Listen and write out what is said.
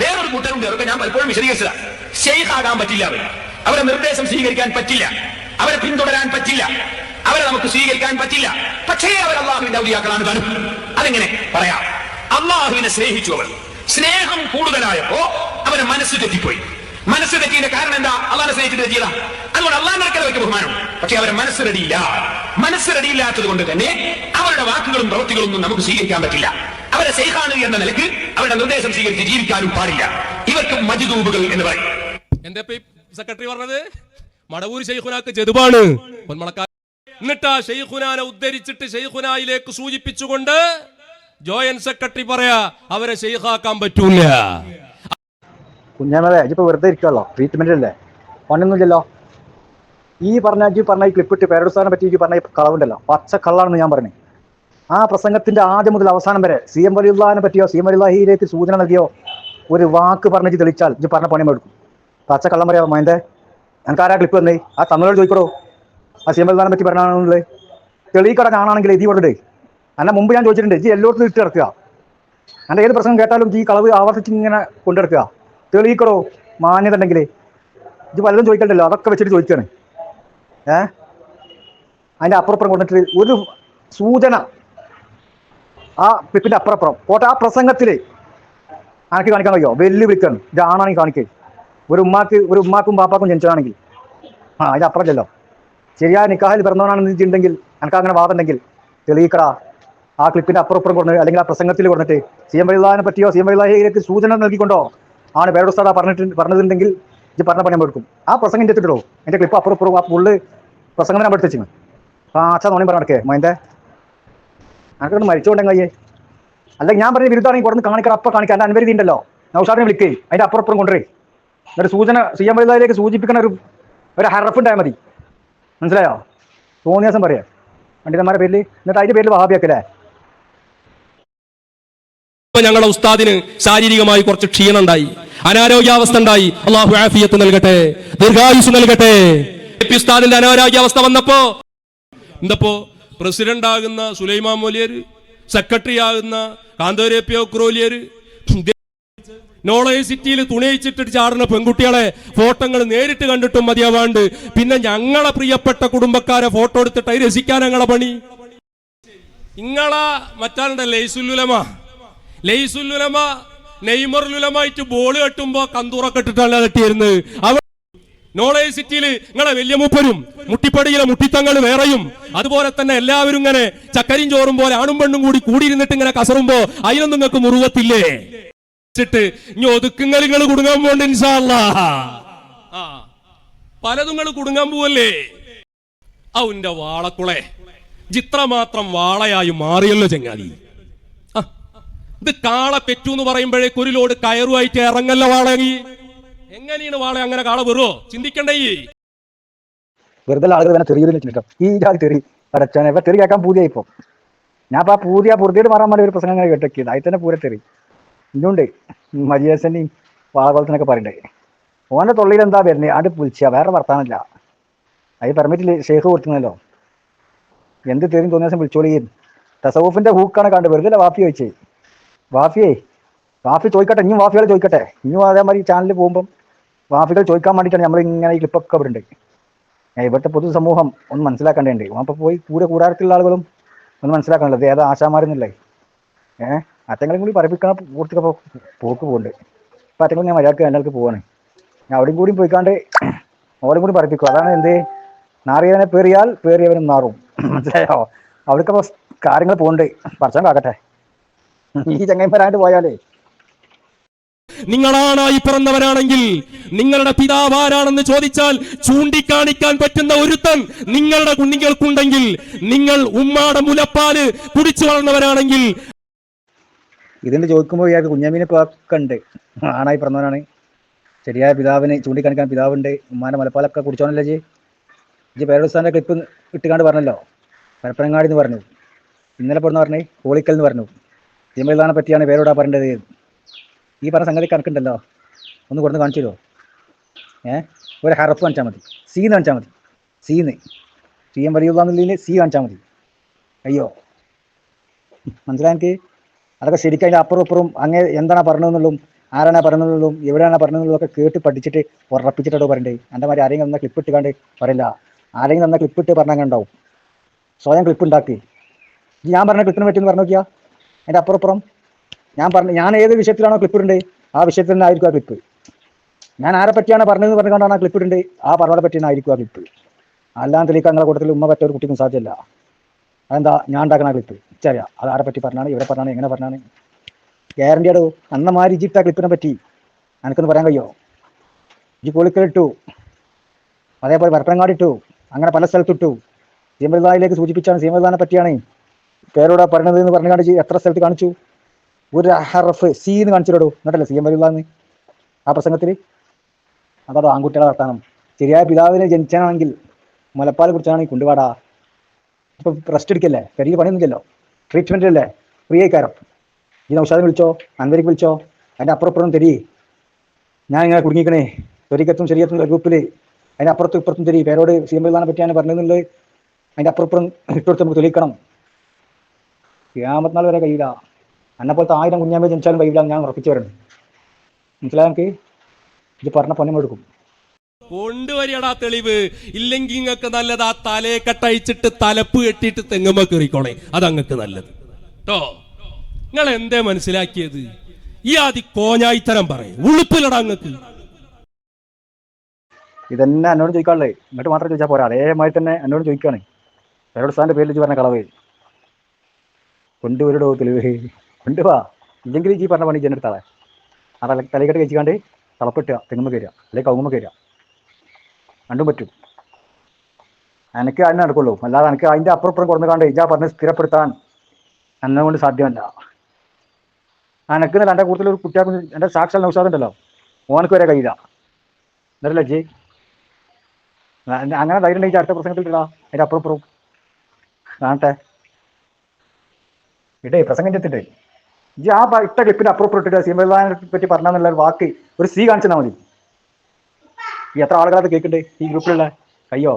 വേറൊരു കൂട്ടരുണ്ട്, അവർക്ക് ഞാൻ പലപ്പോഴും വിശദീകരിച്ചതാണ്. ഷെയ്ഖാകാൻ പറ്റില്ല, അവരെ നിർദ്ദേശം സ്വീകരിക്കാൻ പറ്റില്ല, അവരെ പിന്തുടരാൻ പറ്റില്ല, അവരെ നമുക്ക് സ്വീകരിക്കാൻ പറ്റില്ല. പക്ഷേ അവർ അള്ളാഹുവിന്റെ ഔലിയാക്കളാണ് താനും. അതെങ്ങനെ പറയാം? അള്ളാഹുവിനെ സ്നേഹിച്ചു. അവർ സ്നേഹം കൂടുതലായപ്പോ അവരെ മനസ്സ് തെറ്റിപ്പോയി. മനസ്സ് തെറ്റിയതിന്റെ കാരണം എന്താ? അള്ളാഹിനെ സ്നേഹിച്ചിട്ട് തെറ്റിയതാ. അതുകൊണ്ട് അള്ളാഹിന്റെ അടുക്കൽ അവർക്ക് ബഹുമാനം. പക്ഷെ അവരെ മനസ്സ് റെഡിയില്ല. മനസ്സ് റെഡിയില്ലാത്തത് കൊണ്ട് തന്നെ അവരുടെ വാക്കുകളും പ്രവൃത്തികളും ഒന്നും നമുക്ക് സ്വീകരിക്കാൻ പറ്റില്ല. അവരെ ശൈഖാണ് എന്ന നിലക്ക് അവരുടെ നിർദ്ദേശം സ്വീകരിച്ച് ജീവിക്കാനും പാടില്ല. ഇവർക്ക് മജ്ദൂബുകൾ എന്ന് പറയും. എന്താ സെക്രട്ടറി പറഞ്ഞത്? മടവൂർ ശൈഖുനാക്ക് ജദുബാണ്. എന്നിട്ട് ആ ശൈഖുനാനെ ഉദ്ധരിച്ചിട്ട് ശൈഖുനായിലേക്ക് സൂചിപ്പിച്ചുകൊണ്ട് ജോയിന്റ് സെക്രട്ടറി പറയാ അവരെ ശൈഖാക്കാൻ പറ്റൂല. കുഞ്ഞാമേ ഇപ്പൊ വെറുതെ ഇരിക്കുമല്ലോ, ട്രീറ്റ്മെന്റ് അല്ലേ, പണിയൊന്നുമില്ലല്ലോ. ഈ ക്ലിപ്പ് ഇട്ട് പേരടുസ്ഥാനെ പറ്റി പറഞ്ഞ കളവുണ്ടല്ലോ, പച്ച കള്ളാണെന്ന് ഞാൻ പറഞ്ഞു. ആ പ്രസംഗത്തിന്റെ ആദ്യം മുതൽ അവസാനം വരെ സി എം വലിയുള്ളതിനെ പറ്റിയോ സി എം വലിയുള്ളഹിയിലേക്ക് സൂചന നൽകിയോ ഒരു വാക്ക് പറഞ്ഞിട്ട് തെളിച്ചാൽ ഇത് പറഞ്ഞ പണിയും എടുക്കും. പച്ച കള്ളം പറയാമോ മൈൻ്റെ? എനിക്ക് ആരാ ക്ലിപ്പ് വന്നേ? ആ തമിഴോട് ചോദിക്കടോ, ആ സി എം വലിയുള്ളതിനെ പറ്റി പറഞ്ഞാണെന്നുള്ളത് തെളിയിക്കട കാണാണെങ്കിൽ എഴുതി കൊടുത്തേ. അന്നെ മുമ്പ് ഞാൻ ചോദിച്ചിട്ടുണ്ട്, ജി എല്ലായിടത്തും ഇട്ട് കിടക്കുക. എൻ്റെ ഏത് പ്രസംഗം കേട്ടാലും ഈ കളവ് ആവർത്തിച്ച് ഇങ്ങനെ കൊണ്ടെടുക്കുക. തെളിയിക്കടോ മാന്യത ഉണ്ടെങ്കിൽ. ഇത് പലതും ചോദിക്കണ്ടല്ലോ, അതൊക്കെ വെച്ചിട്ട് ചോദിക്കുകയാണ്. അതിൻ്റെ അപ്പുറപ്പുറം കൊണ്ടിട്ട് ഒരു സൂചന ആ ക്ലിപ്പിൻ്റെ അപ്പുറപ്പുറം പോട്ടെ. ആ പ്രസംഗത്തിൽ എനിക്ക് കാണിക്കാൻ കഴിയോ? വെല്ലുവിളിക്കാണ്. ഇത് ആണാണെങ്കിൽ കാണിക്കേ. ഒരു ഉമ്മാക്കും പാപ്പാക്കും ജനിച്ചതാണെങ്കിൽ അതിൻ്റെ അപ്പുറമല്ലോ. ശരിയായ നിക്കാഹിൽ പിറന്നവനാണെന്ന് വെച്ചിട്ടുണ്ടെങ്കിൽ എനിക്ക് അങ്ങനെ വാദം ഉണ്ടെങ്കിൽ തെളിയിക്കടാ. ആ ക്ലിപ്പിൻ്റെ അപ്പുറപ്പുറം കൊടുത്ത് അല്ലെങ്കിൽ ആ പ്രസംഗത്തിൽ കൊടുത്തിട്ട് സി എം വലിയുള്ളതിനെ പറ്റിയോ സി എം വലിയുള്ളഹിയിലേക്ക് സൂചന നൽകിക്കൊണ്ടോ ആണ് പേരടുസ്ഥാ പറഞ്ഞിട്ടുണ്ടെങ്കിൽ ഇത് പറഞ്ഞ പണിയാൻ എടുക്കും. ആ പ്രസംഗം എടുത്തിട്ടോ എൻ്റെ ക്ലിപ്പ് അപ്പുറപ്പുറം ആ ഫുള്ള് പ്രസംഗം ഞാൻ എടുത്ത് വെച്ചിരുന്നു. ആ അച്ഛാ നോണി പറഞ്ഞ നടക്കേ മൈൻ്റെ എനിക്കൊന്ന് മരിച്ചോണ്ടെങ്കിൽ കയ്യേ. അല്ലെങ്കിൽ ഞാൻ പറഞ്ഞ വിരുദ്ധാണെങ്കിൽ കൊടുന്ന് കാണിക്കണം, അപ്പം കാണിക്കാം. എൻ്റെ അൻവരിതി ഉണ്ടല്ലോ, നൗഷാദിനെ വിളിക്കേ, അതിൻ്റെ അപ്പുറപ്പുറം കൊണ്ടുവരേ. ഒരു സൂചന സി എം വലിയുള്ളതിലേക്ക് സൂചിപ്പിക്കുന്ന ഒരു ഹറഫ് ഉണ്ടായാൽ മതി. മനസ്സിലായോ? തോന്നിയാസം പറയാം പണ്ഡിതന്മാരുടെ പേരിൽ. എന്നിട്ട് അതിൻ്റെ പേരിൽ വഹാബിയാക്കല്ലേ. ഞങ്ങളുടെ ഉസ്താദിന് ശാരീരികമായി കുറച്ച് ക്ഷീണം ഉണ്ടായി, അനാരോഗ്യാവസ്ഥ ഉണ്ടായി. അള്ളാഹു ആഫിയത്ത് നൽകട്ടെ, ദീർഘായുസ് നൽകട്ടെ. ഉസ്താദിന്റെ അനാരോഗ്യാവസ്ഥ വന്നപ്പോ എന്തപ്പോ പ്രസിഡന്റ് ആകുന്ന സുലൈമാൻ മൊലിയർ, സെക്രട്ടറി ആകുന്ന കാന്തോരേപ്പിയോ ക്രോലിയർ, നോളേജ് സിറ്റിയിൽ തുണയിച്ചിട്ട് ചാടുന്ന പെൺകുട്ടികളെ ഫോട്ടോകൾ നേരിട്ട് കണ്ടിട്ടും മതിയാവാണ്ട് പിന്നെ ഞങ്ങളെ പ്രിയപ്പെട്ട കുടുംബക്കാരെ ഫോട്ടോ എടുത്തിട്ട് രസിക്കാൻ ഞങ്ങളെ പണി. ഇങ്ങളാ മറ്റാളുടെ ലൈസുലുലമ നെയ്മറുലുലമായിട്ട് ബോൾ കെട്ടുമ്പോ കന്തൂറൊക്കെ ഇട്ടിട്ടല്ല തട്ടിയിരുന്നത്. അവർ നോളേജ് സിറ്റിയിൽ നിങ്ങളെ വലിയ മൂപ്പരും മുട്ടിപ്പടിയിലെ മുട്ടിത്തങ്ങൾ വേറെയും അതുപോലെ തന്നെ എല്ലാവരും ഇങ്ങനെ ചക്കരിയും ചോറും പോലെ ആണും പെണ്ണും കൂടി കൂടിയിരുന്നിട്ട് ഇങ്ങനെ കസറുമ്പോ അതിനൊന്നും നിങ്ങൾക്ക് മുറുവത്തില്ലേ? ഇനി ഒതുക്കുങ്ങൾ നിങ്ങൾ കുടുങ്ങാൻ പോണ്ട് ഇൻഷാ അല്ലാഹ്. പലതും നിങ്ങൾ കുടുങ്ങാൻ പോവല്ലേ? അവന്റെ വാളക്കുളെ ചിത്രമാത്രം വാളയായി മാറിയല്ലോ ചങ്ങാതി. ഇത് കാള പെറ്റു എന്ന് പറയുമ്പോഴേക്ക് ഒരു ലോഡ് കയറുമായിട്ട് ഇറങ്ങല്ല വാളങ്ങി. എങ്ങനെയാണ് വാള അങ്ങനെ കാള വെറുവോ? ചിന്തിക്കണ്ടേ. വെറുതെ ആളുകൾ തന്നെ തെറിയിട്ടോ. ഈ ജാതി തെറി അടച്ചാനെ ഇപ്പൊ തെറി കേൾക്കാൻ പൂതിയായി. ഇപ്പൊ ഞാൻ ഇപ്പൊ ആ പൂതിയോട് മാറാൻ വേണ്ടി ഒരു പ്രസംഗം അങ്ങനെ കേട്ടൊക്കെയത്. അതിൽ തന്നെ പൂര തെറി ഇന്നുണ്ട്. മജിയസനെയും വാളകുളത്തിനൊക്കെ പറയണ്ടേ. ഓന്റെ തൊള്ളിയിൽ എന്താ വരുന്നത്? ആണ്ട് പുലിച്ച വേറെ വർത്താനല്ല. അത് പെർമിറ്റിൽ ഷെയ്ഖ് കൊടുക്കുന്നല്ലോ. എന്ത് തെറിയും തോന്നിയ ദിവസം വിളിച്ചോളി. തസവൂഫിന്റെ ഹൂക്കാണ് കണ്ട് വെറുതെ വാഫി ചോദിച്ചേ. വാഫി ചോദിക്കട്ടെ, ഇനിയും വാഫികൾ ചോദിക്കട്ടെ. ഇനിയും അതേമാതിരി ചാനലിൽ പോകുമ്പം വാഫികൾ ചോദിക്കാൻ വേണ്ടിയിട്ടാണ് നമ്മളിങ്ങനെ ഈ ക്ലിപ്പൊക്കെ ഇവിടെ. ഇവിടുത്തെ പൊതുസമൂഹം ഒന്ന് മനസ്സിലാക്കേണ്ടതുണ്ട്. അപ്പോൾ പോയി കൂടാരത്തിലുള്ള ആളുകളും ഒന്ന് മനസ്സിലാക്കാനുള്ളത് ഏതാ ആശാമാരെന്നില്ലേ. അറ്റങ്ങളും കൂടി പറപ്പിക്കണ പൂർത്തിക്കപ്പോൾ പോക്ക് പോകുന്നുണ്ട്. അപ്പോൾ അറ്റങ്ങളും ഞാൻ മര്യാദക്ക് എല്ലാവർക്കും പോവാണ്. ഞാൻ അവിടെയും കൂടി പോയിക്കാണ്ട് ഓരും കൂടി പറപ്പിക്കും. അതാണ് എന്ത് നാറിയവനെ പേറിയവനും നാറും. മനസ്സിലായോ? അവിടേക്കപ്പോൾ കാര്യങ്ങൾ പോകുന്നുണ്ട്. പറച്ചാൻ കാക്കട്ടെ. ഈ ചങ്ങായിമാരായിട്ട് പോയാലേ. നിങ്ങളാണായി പിറന്നവരാണെങ്കിൽ നിങ്ങളുടെ പിതാവ് ആരാണെന്ന് ചോദിച്ചാൽ ചൂണ്ടിക്കാണിക്കാൻ പറ്റുന്ന ഒരുത്തൻ നിങ്ങളുടെ കുഞ്ഞുങ്ങൾക്കുണ്ടെങ്കിൽ, നിങ്ങൾ ഉമ്മാടെ മുലപ്പാല് കുടിച്ചു വളർന്നവരാണെങ്കിൽ ഇതിന്റെ ചോദിക്കുമ്പോൾ ഇയാൾക്ക് കുഞ്ഞമ്മീനെ ഒക്കെ ഉണ്ട്. ആണായി പിറന്നവനാണ്. ശരിയായ പിതാവിന് ചൂണ്ടിക്കാണിക്കാൻ പിതാവുണ്ട്. ഉമ്മാന്റെ മുലപ്പാലൊക്കെ കുടിച്ചോണല്ലേ ജി പേരടുസ്ഥാന്റെ ക്ലിപ്പ് ഇട്ടുകാണ്ട് പറഞ്ഞല്ലോ. പരപ്പനങ്ങാടി എന്ന് പറഞ്ഞു, ഇന്നലെ പെടുന്ന പറഞ്ഞേ കോളിക്കൽ എന്ന് പറഞ്ഞു. ജിമയിലാനെ പറ്റിയാണ് പേരോടാ പറയേണ്ടത്. ഈ പറഞ്ഞ സംഗതി കണക്കുണ്ടല്ലോ, ഒന്ന് കൊടുന്ന് കാണിച്ചു തരുമോ? ഒരു ഹറഫ് കാണിച്ചാൽ മതി, സീന്ന് കാണിച്ചാൽ മതി. സീന്ന് സി എം വലിയുള്ളതിൽ സി കാണിച്ചാൽ മതി. അയ്യോ മനസ്സിലായി എനിക്ക്. അതൊക്കെ ശരിക്കും അതിൻ്റെ അപ്പുറം ഇപ്പുറം അങ്ങനെ എന്താണ് പറഞ്ഞതെന്നുള്ളതും ആരാണ് പറഞ്ഞതെന്നുള്ളതും എവിടെയാണ് പറഞ്ഞതെന്നുള്ളതും ഒക്കെ കേട്ട് പഠിച്ചിട്ട് ഉറപ്പിച്ചിട്ടോ പറയണ്ടേ. എൻ്റെ മാതിരി ആരെങ്കിലും തന്ന ക്ലിപ്പ് ഇട്ട് കണ്ട് പറയില്ല. ആരെങ്കിലും തന്ന ക്ലിപ്പ് ഇട്ട് പറഞ്ഞാൽ ഉണ്ടാവും. സ്വയം ക്ലിപ്പ് ഉണ്ടാക്കി ഞാൻ പറഞ്ഞ ക്ലിപ്പിനെ പറ്റിയെന്ന് പറഞ്ഞു നോക്കിയാൽ അതിൻ്റെ അപ്പുറം ഞാൻ ഏത് വിഷയത്തിലാണോ ക്ലിപ്പ് ഇടേണ്ടത് ആ വിഷയത്തിൽ തന്നെ ആയിരിക്കും ആ ക്ലിപ്പ്. ഞാൻ ആരെ പറ്റിയാണ് പറഞ്ഞതെന്ന് പറഞ്ഞുകൊണ്ടാണ് ആ ക്ലിപ്പ് ഇടേണ്ടത് ആ പറഞ്ഞവരെ പറ്റിയാണ് ആയിരിക്കും ആ ക്ലിപ്പ്. അല്ലാണ്ട് തെളിയിക്കാൻ നിങ്ങളുടെ കൂട്ടത്തിൽ ഉമ്മ പറ്റ ഒരു കുട്ടിക്കും സാധ്യമല്ല. അതെന്താ ഞാൻ ഉണ്ടാക്കുന്ന ക്ലിപ്പ് ഇച്ചറിയാം. അത് ആരെ പറ്റി പറഞ്ഞാണ്, ഇവിടെ പറഞ്ഞാണ്, എങ്ങനെ പറഞ്ഞാണ് ഗ്യാരണ്ടിയാടോ. അന്നമാരി ഇജിട്ട ക്ലിപ്പിനെ പറ്റി എനിക്കൊന്ന് പറയാൻ കഴിയോ? ഈ കോളിക്കലിട്ടു, അതേപോലെ പരപ്പനങ്ങാടി ഇട്ടു, അങ്ങനെ പല സ്ഥലത്തിട്ടു. സീമൽദാനിലേക്ക് സൂചിപ്പിച്ചാണ്, സീമൽദാനെ പറ്റിയാണ് പേരോടെ പറഞ്ഞത് എന്ന് പറഞ്ഞു കാണിച്ച് എത്ര സ്ഥലത്ത് കാണിച്ചു. ഒരു ഹറഫ് സി എന്ന് കാണിച്ചിടൂ, എന്നിട്ടല്ലേ സീമൽദാന്ന് ആ പ്രസംഗത്തിൽ. അതോ ആൺകുട്ടികളെ വർത്താനം. ശരിയായ പിതാവിനെ ജനിച്ചാണെങ്കിൽ മുലപ്പാൽ കുടിച്ചാണെങ്കിൽ കൊണ്ടുപാടാ. ഇപ്പം റെസ്റ്റ് എടുക്കല്ലേ, കരിയിൽ പണിയൊന്നുമില്ലല്ലോ, ട്രീറ്റ്മെൻ്റ് അല്ലേ, ഫ്രീ ആയിക്കാരം. ഈ നൗഷാദിനെ വിളിച്ചോ, അൻവരിക്ക് വിളിച്ചോ, അതിൻ്റെ അപ്പുറം തരി. ഞാൻ ഇങ്ങനെ കുടുങ്ങിക്കണേ ത്വരിക്കത്തും ശരീരത്തും ഗ്രൂപ്പിൽ. അതിൻ്റെ അപ്പുറത്തും ഇപ്പുറത്തും തരി. പേരോട് സീമൽദാനെ പറ്റിയാണ് പറഞ്ഞതെന്നുള്ളത് അതിൻ്റെ അപ്പുറം ഇട്ടുകൊടുത്ത് നമുക്ക് തെളിയിക്കണം. ക്യാമത്ത് നാൾ വരെ കഴിയില്ല. എന്നെപ്പോലത്തെ 1000 കുഞ്ഞാമ്പേ ജനിച്ചാലും കഴിയില്ല. ഞാൻ ഉറപ്പിച്ചു വരണം. മനസ്സിലായ നമുക്ക്? ഇത് പറഞ്ഞ പൊന്നം എടുക്കും. കൊണ്ടുവരികടാ തെളിവ്. ഇല്ലെങ്കിൽ നിങ്ങൾക്ക് നല്ലത് ആ തലയെ കെട്ടയച്ചിട്ട് തലപ്പ് കെട്ടിയിട്ട് തെങ്ങുമ്പോ കയറിക്കോളെ, അതങ്ങൾക്ക് നല്ലത് കേട്ടോ. നിങ്ങൾ എന്തേ മനസ്സിലാക്കിയത്? ഈ ആദ്യ കോഞ്ഞായിത്തരം പറയും, ഉളുപ്പിലടാ നിങ്ങൾക്ക്. ഇതന്നെ എന്നോട് ചോദിക്കാനുള്ളത്. ഇങ്ങോട്ട് മാത്രം ചോദിച്ചാൽ പോരാ, അതേമാതിരി തന്നെ എന്നോട് ചോദിക്കുകയാണ്. പേരോട് സ്ഥാൻ്റെ പേരിൽ പറഞ്ഞ കളവ് കൊണ്ടുവരുടോ തെളിവ്, കൊണ്ടുവാ. ഇല്ലെങ്കിൽ ഈ പറഞ്ഞ പണി ജനെടുത്താളെ ആ തലക്കെട്ട് കഴിച്ചിക്കാണ്ട് തളപ്പിട്ടുക, തെങ്ങുമ്പോൾ കയറുക, അല്ലെങ്കിൽ കവുങ്ങുമ്പോൾ കയറുക, രണ്ടും പറ്റും. എനിക്ക് അതിനെ നടക്കുള്ളൂ. അല്ലാതെ എനിക്ക് അതിൻ്റെ അപ്പുറം കൊടുക്കാണ്ട് ഇജാ പറഞ്ഞ് സ്ഥിരപ്പെടുത്താൻ എന്നെ കൊണ്ട് സാധ്യമല്ല. എനിക്ക് എൻ്റെ കൂടുതൽ ഒരു കുട്ടിയാക്കും എൻ്റെ സാക്ഷാൽ നൗഷാദുണ്ടല്ലോ, ഓനക്ക് വരെ കഴിയില്ല. എന്നല്ല ജി അങ്ങനെ ധൈര്യം ഉണ്ടെങ്കിൽ അടുത്ത പ്രസംഗത്തിൽ ഇടാ. അതിൻ്റെ അപ്പുറം കാണട്ടെ ഇടേ പ്രസംഗം ചെത്തിട്ട് ജി ആ ഇട്ട ക്ലിപ്പിൻ്റെ അപ്പുറം ഇട്ടിട്ട് സീമൽദാനെ പറ്റി പറഞ്ഞെന്നുള്ള വാക്ക് ഒരു സി കാണിച്ചാൽ മതി. ഈ എത്ര ആളുകളത് കേൾക്കണ്ടേ ഈ ഗ്രൂപ്പിലുള്ള? കയ്യോ